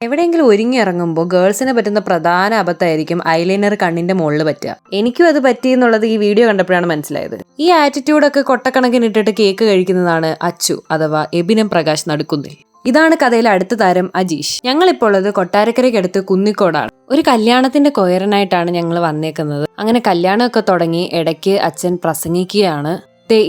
എവിടെയെങ്കിലും ഒരുങ്ങി ഇറങ്ങുമ്പോൾ ഗേൾസിന് പറ്റുന്ന പ്രധാന അബദ്ധമായിരിക്കും ഐലൈനർ കണ്ണിന്റെ മുകളിൽ പറ്റുക. എനിക്കും അത് പറ്റിയെന്നുള്ളത് ഈ വീഡിയോ കണ്ടപ്പോഴാണ് മനസ്സിലായത്. ഈ ആറ്റിറ്റ്യൂഡൊക്കെ കൊട്ടക്കണക്കിന് ഇട്ടിട്ട് കേക്ക് കഴിക്കുന്നതാണ് അച്ചു അഥവാ എബിനം പ്രകാശ് നടുക്കുന്നിൽ. ഇതാണ് കഥയിലെ അടുത്ത താരം അജീഷ്. ഞങ്ങളിപ്പോൾ ഉള്ളത് കൊട്ടാരക്കരയ്ക്കടുത്ത് കുന്നിക്കോടാണ്. ഒരു കല്യാണത്തിന്റെ കൊയറനായിട്ടാണ് ഞങ്ങൾ വന്നേക്കുന്നത്. അങ്ങനെ കല്യാണമൊക്കെ തുടങ്ങി ഇടയ്ക്ക് അച്ഛൻ പ്രസംഗിക്കുകയാണ്.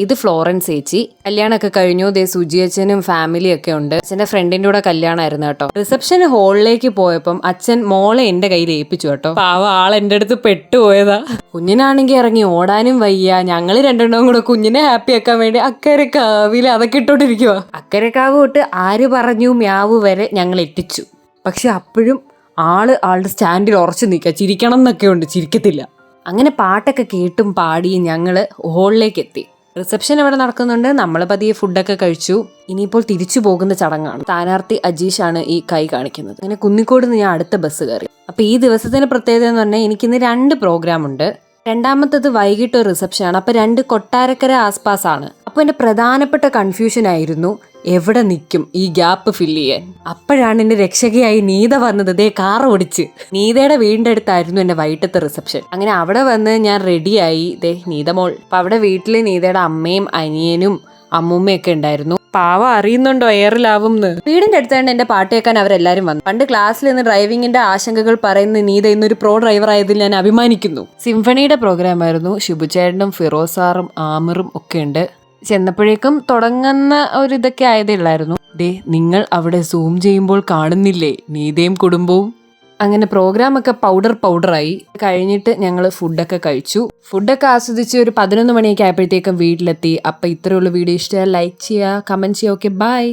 ഇത് ഫ്ലോറൻസ് ചേച്ചി. കല്യാണമൊക്കെ കഴിഞ്ഞു. സുജിയച്ഛനും ഫാമിലിയും ഒക്കെ ഉണ്ട്. അച്ഛന്റെ ഫ്രണ്ടിന്റെ കൂടെ കല്യാണമായിരുന്നു കേട്ടോ. റിസപ്ഷന് ഹോളിലേക്ക് പോയപ്പം അച്ഛൻ മോളെ എന്റെ കയ്യിൽ ഏൽപ്പിച്ചു കേട്ടോ. പാവ ആൾ എന്റെ അടുത്ത് പെട്ടുപോയതാ. കുഞ്ഞിനാണെങ്കിൽ ഇറങ്ങി ഓടാനും വയ്യ. ഞങ്ങൾ രണ്ടെണ്ണവും കൂടെ കുഞ്ഞിനെ ഹാപ്പി ആക്കാൻ വേണ്ടി അക്കരെ കാവിൽ അതൊക്കെ ഇട്ടോണ്ടിരിക്കുക. അക്കരെ കാവ് തൊട്ട് ആര് പറഞ്ഞു മ്യാവ് വരെ ഞങ്ങൾ എത്തിച്ചു. പക്ഷെ അപ്പോഴും ആളുടെ സ്റ്റാൻഡിൽ ഉറച്ചു നിൽക്കുക. ചിരിക്കണം എന്നൊക്കെ ഉണ്ട്, ചിരിക്കത്തില്ല. അങ്ങനെ പാട്ടൊക്കെ കേട്ടും പാടിയും ഞങ്ങള് ഹോളിലേക്ക് എത്തി. റിസപ്ഷൻ അവിടെ നടക്കുന്നുണ്ട്. നമ്മൾ പതിയെ ഫുഡൊക്കെ കഴിച്ചു. ഇനിയിപ്പോൾ തിരിച്ചു പോകുന്ന ചടങ്ങാണ്. സ്ഥാനാർത്ഥി അജീഷാണ് ഈ കൈ കാണിക്കുന്നത്. അങ്ങനെ കുന്നിക്കോട് നിന്ന് ഞാൻ അടുത്ത ബസ് കയറി. അപ്പൊ ഈ ദിവസത്തിന്റെ പ്രത്യേകത എന്ന് പറഞ്ഞാൽ എനിക്കിന്ന് 2 പ്രോഗ്രാം ഉണ്ട്. രണ്ടാമത്തത് വൈകിട്ട് ഒരു റിസപ്ഷൻ ആണ്. അപ്പൊ 2 കൊട്ടാരക്കര ആസ്പാസ് ആണ്. അപ്പൊ എന്റെ പ്രധാനപ്പെട്ട കൺഫ്യൂഷൻ ആയിരുന്നു എവിടെ നിൽക്കും ഈ ഗ്യാപ്പ് ഫില്ല് ചെയ്യാൻ. അപ്പോഴാണ് എന്റെ രക്ഷകയായി നീത വന്നത്. കാർ ഓടിച്ച് നീതയുടെ വീടിന്റെ അടുത്തായിരുന്നു എന്റെ വൈകിട്ടത്തെ റിസപ്ഷൻ. അങ്ങനെ അവിടെ വന്ന് ഞാൻ റെഡിയായി. നീത മോൾ. അപ്പൊ അവിടെ വീട്ടില് നീതയുടെ അമ്മയും അനിയനും അമ്മൂമ്മയൊക്കെ ഉണ്ടായിരുന്നു. പാവ അറിയുന്നുണ്ടോ എയറിലാവും. വീടിന്റെ അടുത്താണ്ട് എന്റെ പാട്ട് കേൾക്കാൻ അവരെല്ലാരും വന്നു. പണ്ട് ക്ലാസ്സിൽ നിന്ന് ഡ്രൈവിംഗിന്റെ ആശങ്കകൾ പറയുന്ന നീത ഇന്നൊരു പ്രോ ഡ്രൈവർ ആയതിൽ ഞാൻ അഭിമാനിക്കുന്നു. സിംഫണിയുടെ പ്രോഗ്രാം ആയിരുന്നു. ഷിബുചേട്ടനും ഫിറോസാറും ആമിറും ഒക്കെ ഉണ്ട്. ചെന്നപ്പോഴേക്കും തുടങ്ങുന്ന ഒരു ഇതൊക്കെ ആയതേ ഉള്ളായിരുന്നു. നിങ്ങൾ അവിടെ സൂം ചെയ്യുമ്പോൾ കാണുന്നില്ലേ നീതയും കുടുംബവും. അങ്ങനെ പ്രോഗ്രാം ഒക്കെ പൗഡറായി കഴിഞ്ഞിട്ട് ഞങ്ങൾ ഫുഡൊക്കെ കഴിച്ചു. ഫുഡൊക്കെ ആസ്വദിച്ച് ഒരു 11 മണിയൊക്കെ ആയപ്പോഴത്തേക്കും വീട്ടിലെത്തി. അപ്പൊ ഇത്രയുള്ള വീഡിയോ ഇഷ്ടമായി ലൈക്ക് ചെയ്യുക, കമന്റ് ചെയ്യുക. Okay, by.